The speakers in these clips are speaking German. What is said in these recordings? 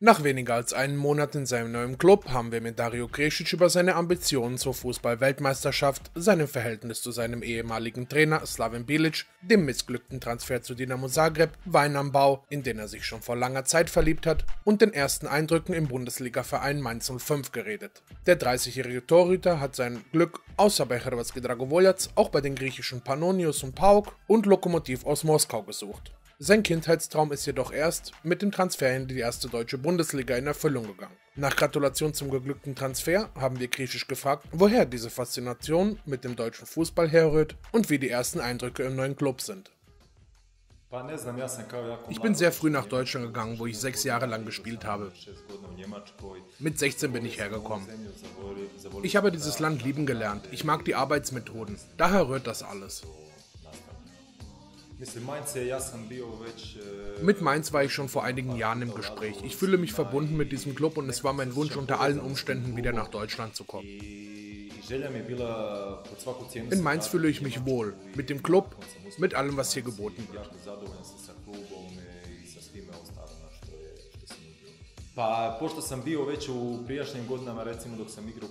Nach weniger als einem Monat in seinem neuen Club haben wir mit Dario Kresic über seine Ambitionen zur Fußball-Weltmeisterschaft, seinem Verhältnis zu seinem ehemaligen Trainer Slaven Bilic, dem missglückten Transfer zu Dinamo Zagreb, Wein am Bau, in den er sich schon vor langer Zeit verliebt hat, und den ersten Eindrücken im Bundesliga-Verein Mainz 05 geredet. Der 30-jährige Torhüter hat sein Glück außer bei Hrvatski Dragovoljac auch bei den griechischen Pannonios und PAOK und Lokomotiv aus Moskau gesucht. Sein Kindheitstraum ist jedoch erst mit dem Transfer in die erste deutsche Bundesliga in Erfüllung gegangen. Nach Gratulation zum geglückten Transfer haben wir Kresic gefragt, woher diese Faszination mit dem deutschen Fußball herrührt und wie die ersten Eindrücke im neuen Club sind. Ich bin sehr früh nach Deutschland gegangen, wo ich 6 Jahre lang gespielt habe. Mit 16 bin ich hergekommen. Ich habe dieses Land lieben gelernt. Ich mag die Arbeitsmethoden. Daher rührt das alles. Mit Mainz war ich schon vor einigen Jahren im Gespräch. Ich fühle mich verbunden mit diesem Club und es war mein Wunsch, unter allen Umständen wieder nach Deutschland zu kommen. In Mainz fühle ich mich wohl, mit dem Club, mit allem, was hier geboten wird.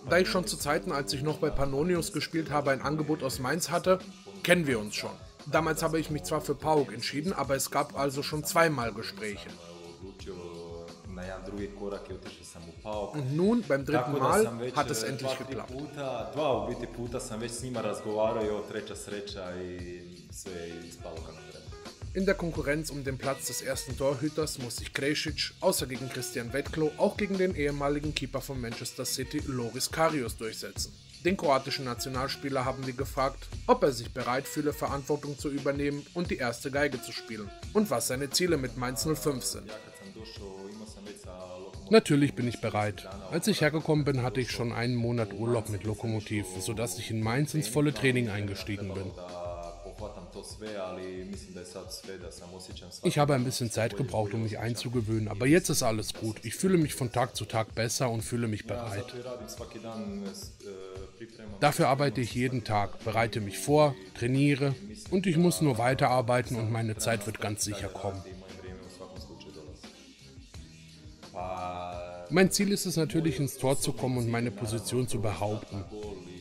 Da ich schon zu Zeiten, als ich noch bei Pannonios gespielt habe, ein Angebot aus Mainz hatte, kennen wir uns schon. Damals habe ich mich zwar für PAOK entschieden, aber es gab also schon zweimal Gespräche. Und nun, beim dritten Mal, hat es endlich geklappt. In der Konkurrenz um den Platz des ersten Torhüters muss sich Kresic, außer gegen Christian Vetklo, auch gegen den ehemaligen Keeper von Manchester City, Loris Karius, durchsetzen. Den kroatischen Nationalspieler haben wir gefragt, ob er sich bereit fühle, Verantwortung zu übernehmen und die erste Geige zu spielen und was seine Ziele mit Mainz 05 sind. Natürlich bin ich bereit. Als ich hergekommen bin, hatte ich schon einen Monat Urlaub mit Lokomotiv, sodass ich in Mainz ins volle Training eingestiegen bin. Ich habe ein bisschen Zeit gebraucht, um mich einzugewöhnen, aber jetzt ist alles gut. Ich fühle mich von Tag zu Tag besser und fühle mich bereit. Dafür arbeite ich jeden Tag, bereite mich vor, trainiere und ich muss nur weiterarbeiten und meine Zeit wird ganz sicher kommen. Mein Ziel ist es natürlich, ins Tor zu kommen und meine Position zu behaupten.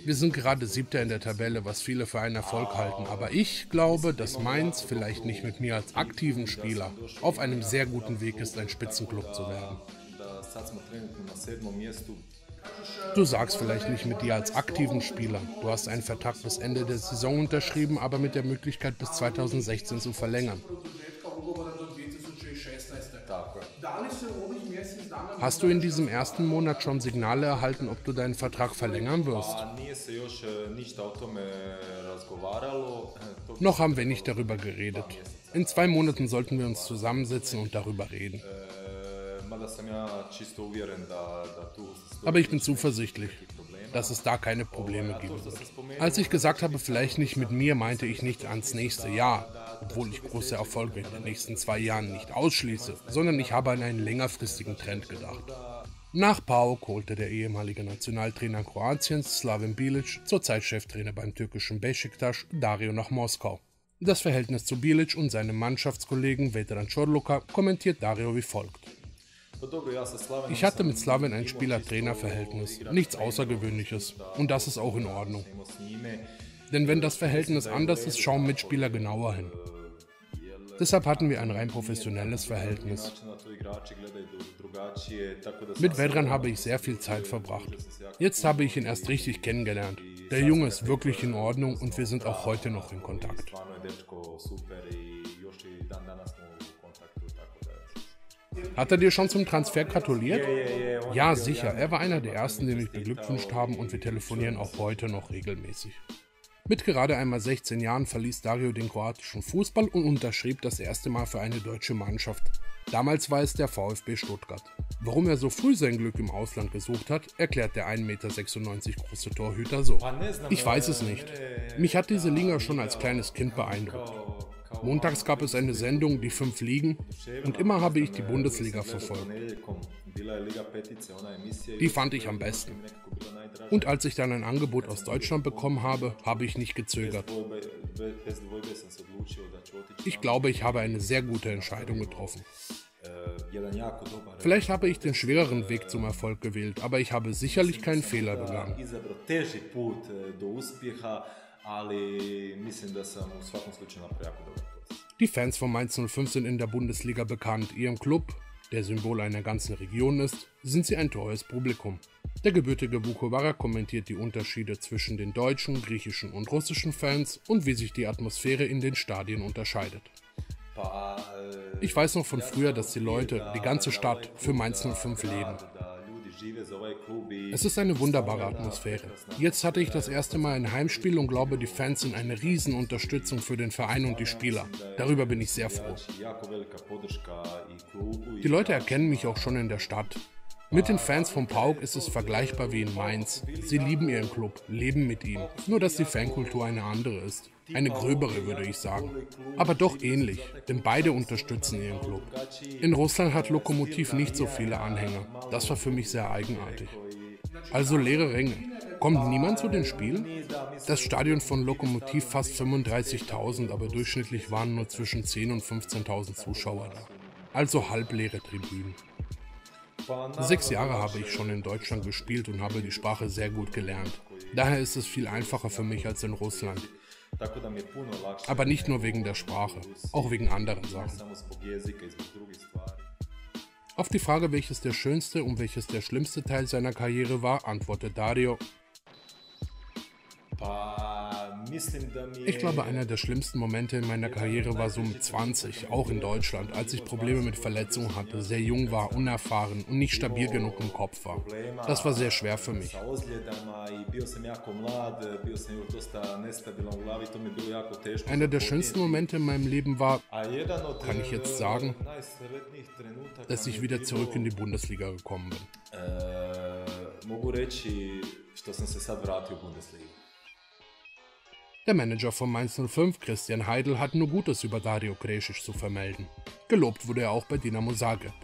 Wir sind gerade 7. in der Tabelle, was viele für einen Erfolg halten, aber ich glaube, dass Mainz vielleicht nicht mit mir als aktiven Spieler auf einem sehr guten Weg ist, ein Spitzenclub zu werden. Du sagst vielleicht nicht mit dir als aktiven Spieler. Du hast einen Vertrag bis Ende der Saison unterschrieben, aber mit der Möglichkeit bis 2016 zu verlängern. Hast du in diesem ersten Monat schon Signale erhalten, ob du deinen Vertrag verlängern wirst? Noch haben wir nicht darüber geredet. In 2 Monaten sollten wir uns zusammensetzen und darüber reden. Aber ich bin zuversichtlich, dass es da keine Probleme geben wird. Als ich gesagt habe, vielleicht nicht mit mir, meinte ich nicht ans nächste Jahr, obwohl ich große Erfolge in den nächsten 2 Jahren nicht ausschließe, sondern ich habe an einen längerfristigen Trend gedacht. Nach PAOK holte der ehemalige Nationaltrainer Kroatiens, Slaven Bilic, zurzeit Cheftrainer beim türkischen Beşiktaş, Dario nach Moskau. Das Verhältnis zu Bilic und seinem Mannschaftskollegen Vedran Čorluka kommentiert Dario wie folgt. Ich hatte mit Slaven ein Spieler-Trainer-Verhältnis, nichts Außergewöhnliches, und das ist auch in Ordnung. Denn wenn das Verhältnis anders ist, schauen Mitspieler genauer hin. Deshalb hatten wir ein rein professionelles Verhältnis. Mit Vedran habe ich sehr viel Zeit verbracht. Jetzt habe ich ihn erst richtig kennengelernt. Der Junge ist wirklich in Ordnung und wir sind auch heute noch in Kontakt. Hat er dir schon zum Transfer gratuliert? Ja, sicher. Er war einer der ersten, die mich beglückwünscht haben und wir telefonieren auch heute noch regelmäßig. Mit gerade einmal 16 Jahren verließ Dario den kroatischen Fußball und unterschrieb das erste Mal für eine deutsche Mannschaft. Damals war es der VfB Stuttgart. Warum er so früh sein Glück im Ausland gesucht hat, erklärt der 1,96 Meter große Torhüter so. Ich weiß es nicht. Mich hat diese Liga schon als kleines Kind beeindruckt. Montags gab es eine Sendung, die 5 Ligen, und immer habe ich die Bundesliga verfolgt. Die fand ich am besten. Und als ich dann ein Angebot aus Deutschland bekommen habe, habe ich nicht gezögert. Ich glaube, ich habe eine sehr gute Entscheidung getroffen. Vielleicht habe ich den schwereren Weg zum Erfolg gewählt, aber ich habe sicherlich keinen Fehler begangen. Die Fans von Mainz 05 sind in der Bundesliga bekannt. Ihrem Club, der Symbol einer ganzen Region ist, sind sie ein treues Publikum. Der gebürtige Vukovarar kommentiert die Unterschiede zwischen den deutschen, griechischen und russischen Fans und wie sich die Atmosphäre in den Stadien unterscheidet. Ich weiß noch von früher, dass die Leute, die ganze Stadt, für Mainz 05 leben. Es ist eine wunderbare Atmosphäre. Jetzt hatte ich das erste Mal ein Heimspiel und glaube, die Fans sind eine Riesenunterstützung für den Verein und die Spieler. Darüber bin ich sehr froh. Die Leute erkennen mich auch schon in der Stadt. Mit den Fans von PAOK ist es vergleichbar wie in Mainz. Sie lieben ihren Club, leben mit ihm, nur dass die Fankultur eine andere ist. Eine gröbere, würde ich sagen. Aber doch ähnlich, denn beide unterstützen ihren Club. In Russland hat Lokomotiv nicht so viele Anhänger. Das war für mich sehr eigenartig. Also leere Ränge. Kommt niemand zu den Spielen? Das Stadion von Lokomotiv fast 35.000, aber durchschnittlich waren nur zwischen 10.000 und 15.000 Zuschauer da. Also halbleere Tribünen. 6 Jahre habe ich schon in Deutschland gespielt und habe die Sprache sehr gut gelernt. Daher ist es viel einfacher für mich als in Russland. Aber nicht nur wegen der Sprache, auch wegen anderen Sachen. Auf die Frage, welches der schönste und welches der schlimmste Teil seiner Karriere war, antwortet Dario: Ich glaube, einer der schlimmsten Momente in meiner Karriere war so mit 20, auch in Deutschland, als ich Probleme mit Verletzungen hatte, sehr jung war, unerfahren und nicht stabil genug im Kopf war. Das war sehr schwer für mich. Einer der schönsten Momente in meinem Leben war, kann ich jetzt sagen, dass ich wieder zurück in die Bundesliga gekommen bin. Der Manager von Mainz 05, Christian Heidel, hat nur Gutes über Dario Krešić zu vermelden. Gelobt wurde er auch bei Dinamo Zagreb.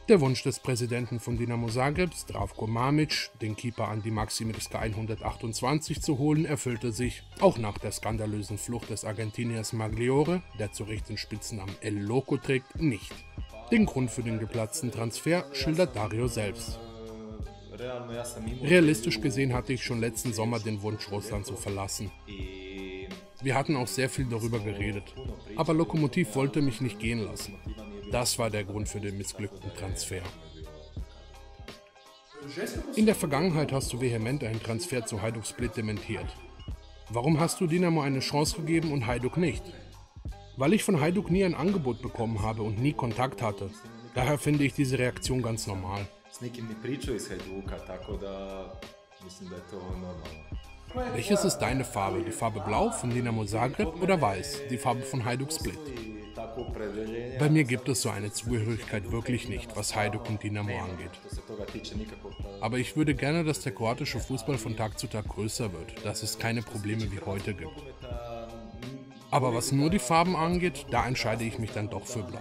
Der Wunsch des Präsidenten von Dinamo Zagreb, Zdravko Mamić, den Keeper an die Maximirska 128 zu holen, erfüllte sich, auch nach der skandalösen Flucht des Argentiniers Magliore, der zu Recht den Spitznamen El Loco trägt, nicht. Den Grund für den geplatzten Transfer schildert Dario selbst. Realistisch gesehen hatte ich schon letzten Sommer den Wunsch, Russland zu verlassen. Wir hatten auch sehr viel darüber geredet, aber Lokomotiv wollte mich nicht gehen lassen. Das war der Grund für den missglückten Transfer. In der Vergangenheit hast du vehement einen Transfer zu Hajduk Split dementiert. Warum hast du Dinamo eine Chance gegeben und Hajduk nicht? Weil ich von Hajduk nie ein Angebot bekommen habe und nie Kontakt hatte. Daher finde ich diese Reaktion ganz normal. Welches ist deine Farbe? Die Farbe Blau von Dinamo Zagreb oder Weiß, die Farbe von Hajduk Split? Bei mir gibt es so eine Zugehörigkeit wirklich nicht, was Hajduk und Dinamo angeht. Aber ich würde gerne, dass der kroatische Fußball von Tag zu Tag größer wird, dass es keine Probleme wie heute gibt. Aber was nur die Farben angeht, da entscheide ich mich dann doch für Blau.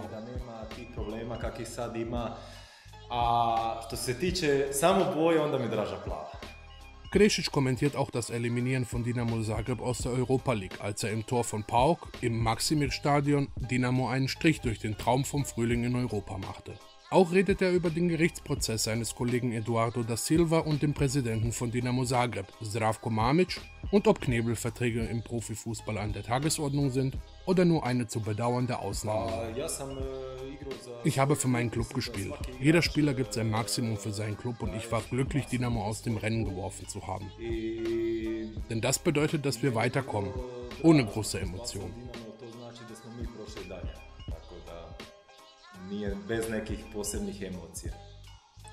Krešić kommentiert auch das Eliminieren von Dinamo Zagreb aus der Europa League, als er im Tor von PAOK im Maksimir-Stadion Dinamo einen Strich durch den Traum vom Frühling in Europa machte. Auch redet er über den Gerichtsprozess seines Kollegen Eduardo da Silva und dem Präsidenten von Dinamo Zagreb, Zdravko Mamić, und ob Knebelverträge im Profifußball an der Tagesordnung sind oder nur eine zu bedauernde Ausnahme. Ich habe für meinen Club gespielt. Jeder Spieler gibt sein Maximum für seinen Club und ich war glücklich, Dinamo aus dem Rennen geworfen zu haben. Denn das bedeutet, dass wir weiterkommen, ohne große Emotionen.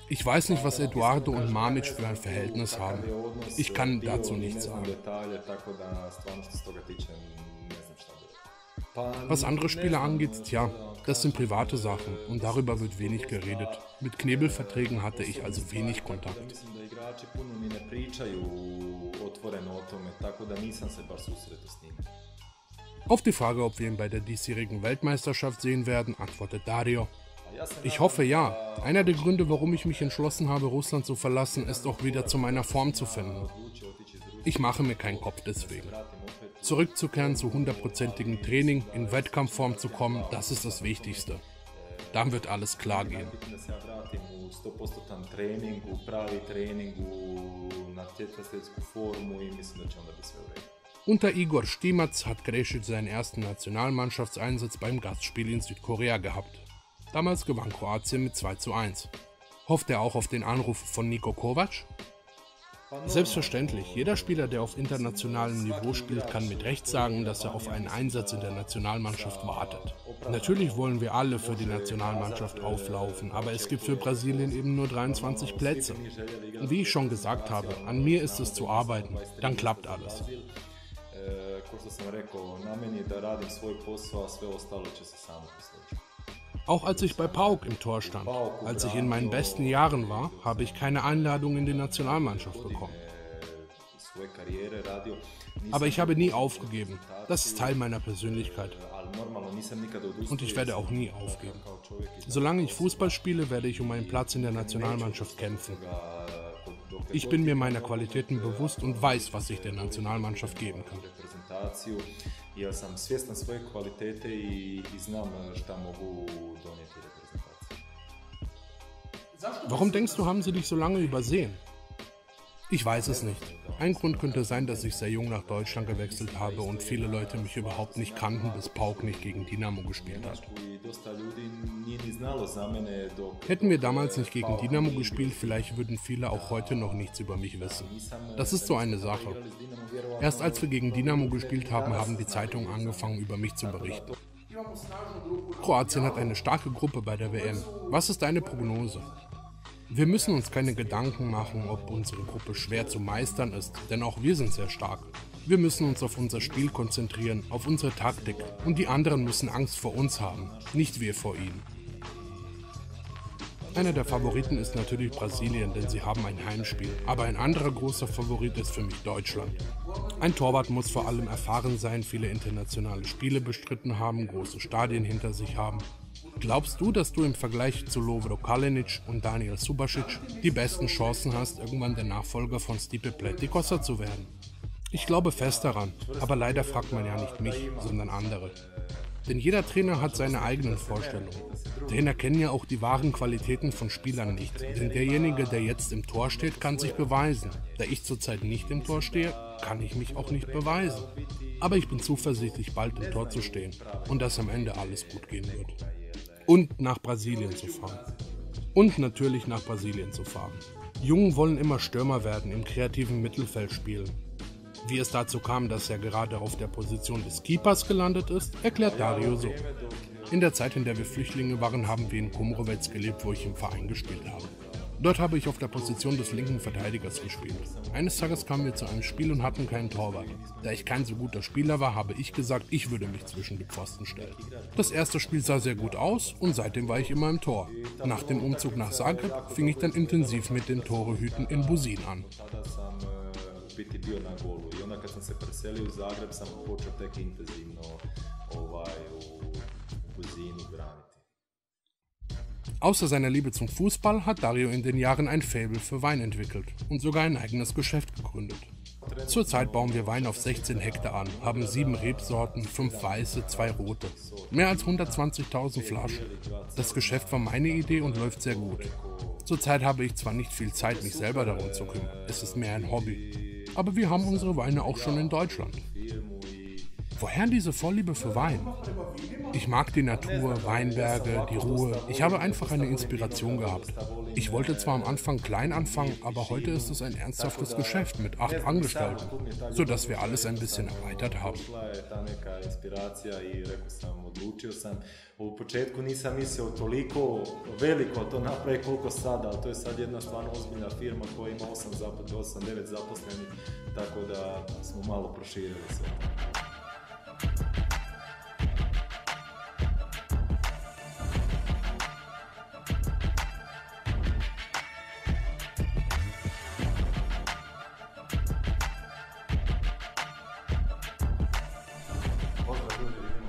Ich weiß nicht, was Eduardo und Mamić für ein Verhältnis haben. Ich kann dazu nichts sagen. Was andere Spieler angeht, tja, das sind private Sachen und darüber wird wenig geredet. Mit Knebelverträgen hatte ich also wenig Kontakt. Auf die Frage, ob wir ihn bei der diesjährigen Weltmeisterschaft sehen werden, antwortet Dario: Ich hoffe ja. Einer der Gründe, warum ich mich entschlossen habe, Russland zu verlassen, ist auch wieder zu meiner Form zu finden. Ich mache mir keinen Kopf deswegen. Zurückzukehren zu 100%igem Training, in Wettkampfform zu kommen, das ist das Wichtigste. Dann wird alles klar gehen. Unter Igor Stimac hat Krešitelj seinen ersten Nationalmannschaftseinsatz beim Gastspiel in Südkorea gehabt. Damals gewann Kroatien mit 2:1. Hofft er auch auf den Anruf von Niko Kovac? Selbstverständlich, jeder Spieler, der auf internationalem Niveau spielt, kann mit Recht sagen, dass er auf einen Einsatz in der Nationalmannschaft wartet. Natürlich wollen wir alle für die Nationalmannschaft auflaufen, aber es gibt für Brasilien eben nur 23 Plätze. Und wie ich schon gesagt habe, an mir ist es zu arbeiten, dann klappt alles. Auch als ich bei PAOK im Tor stand, als ich in meinen besten Jahren war, habe ich keine Einladung in die Nationalmannschaft bekommen. Aber ich habe nie aufgegeben. Das ist Teil meiner Persönlichkeit. Und ich werde auch nie aufgeben. Solange ich Fußball spiele, werde ich um einen Platz in der Nationalmannschaft kämpfen. Ich bin mir meiner Qualitäten bewusst und weiß, was ich der Nationalmannschaft geben kann. Ja sam svjestan svoje kvalitete I znam šta mogu donijeti reprezentaciji. Warum denkst du, haben sie dich so lange übersehen? Ich weiß es nicht. Ein Grund könnte sein, dass ich sehr jung nach Deutschland gewechselt habe und viele Leute mich überhaupt nicht kannten, bis PAOK nicht gegen Dynamo gespielt hat. Hätten wir damals nicht gegen Dynamo gespielt, vielleicht würden viele auch heute noch nichts über mich wissen. Das ist so eine Sache. Erst als wir gegen Dynamo gespielt haben, haben die Zeitungen angefangen, über mich zu berichten. Kroatien hat eine starke Gruppe bei der WM. Was ist deine Prognose? Wir müssen uns keine Gedanken machen, ob unsere Gruppe schwer zu meistern ist, denn auch wir sind sehr stark. Wir müssen uns auf unser Spiel konzentrieren, auf unsere Taktik und die anderen müssen Angst vor uns haben, nicht wir vor ihnen. Einer der Favoriten ist natürlich Brasilien, denn sie haben ein Heimspiel, aber ein anderer großer Favorit ist für mich Deutschland. Ein Torwart muss vor allem erfahren sein, viele internationale Spiele bestritten haben, große Stadien hinter sich haben. Glaubst du, dass du im Vergleich zu Lovro Kalinic und Daniel Subasic die besten Chancen hast, irgendwann der Nachfolger von Stipe Pletikosa zu werden? Ich glaube fest daran, aber leider fragt man ja nicht mich, sondern andere. Denn jeder Trainer hat seine eigenen Vorstellungen. Trainer kennen ja auch die wahren Qualitäten von Spielern nicht, denn derjenige, der jetzt im Tor steht, kann sich beweisen. Da ich zurzeit nicht im Tor stehe, kann ich mich auch nicht beweisen. Aber ich bin zuversichtlich, bald im Tor zu stehen und dass am Ende alles gut gehen wird. Und nach Brasilien zu fahren. Und natürlich nach Brasilien zu fahren. Jungen wollen immer Stürmer werden, im kreativen Mittelfeld spielen. Wie es dazu kam, dass er gerade auf der Position des Keepers gelandet ist, erklärt Dario so. In der Zeit, in der wir Flüchtlinge waren, haben wir in Kumrovec gelebt, wo ich im Verein gespielt habe. Dort habe ich auf der Position des linken Verteidigers gespielt. Eines Tages kamen wir zu einem Spiel und hatten keinen Torwart. Da ich kein so guter Spieler war, habe ich gesagt, ich würde mich zwischen die Pfosten stellen. Das erste Spiel sah sehr gut aus und seitdem war ich immer im Tor. Nach dem Umzug nach Zagreb fing ich dann intensiv mit den Torehüten in Busin an. Außer seiner Liebe zum Fußball hat Dario in den Jahren ein Faible für Wein entwickelt und sogar ein eigenes Geschäft gegründet. Zurzeit bauen wir Wein auf 16 Hektar an, haben 7 Rebsorten, 5 weiße, 2 rote. Mehr als 120.000 Flaschen. Das Geschäft war meine Idee und läuft sehr gut. Zurzeit habe ich zwar nicht viel Zeit, mich selber darum zu kümmern, es ist mehr ein Hobby. Aber wir haben unsere Weine auch schon in Deutschland. Woher diese Vorliebe für Wein? Ich mag die Natur, Weinberge, die Ruhe. Ich habe einfach eine Inspiration gehabt. Ich wollte zwar am Anfang klein anfangen, aber heute ist es ein ernsthaftes Geschäft mit 8 Angestellten, sodass wir alles ein bisschen erweitert haben. U početku nisam mislio toliko veliko to napraviti koliko sada, ali to je sad jedna stvarno ozbiljna firma koja ima 8-9 zaposlenih, tako da smo malo proširili sve.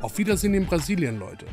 Auf Wiedersehen in Brasilien, Leute.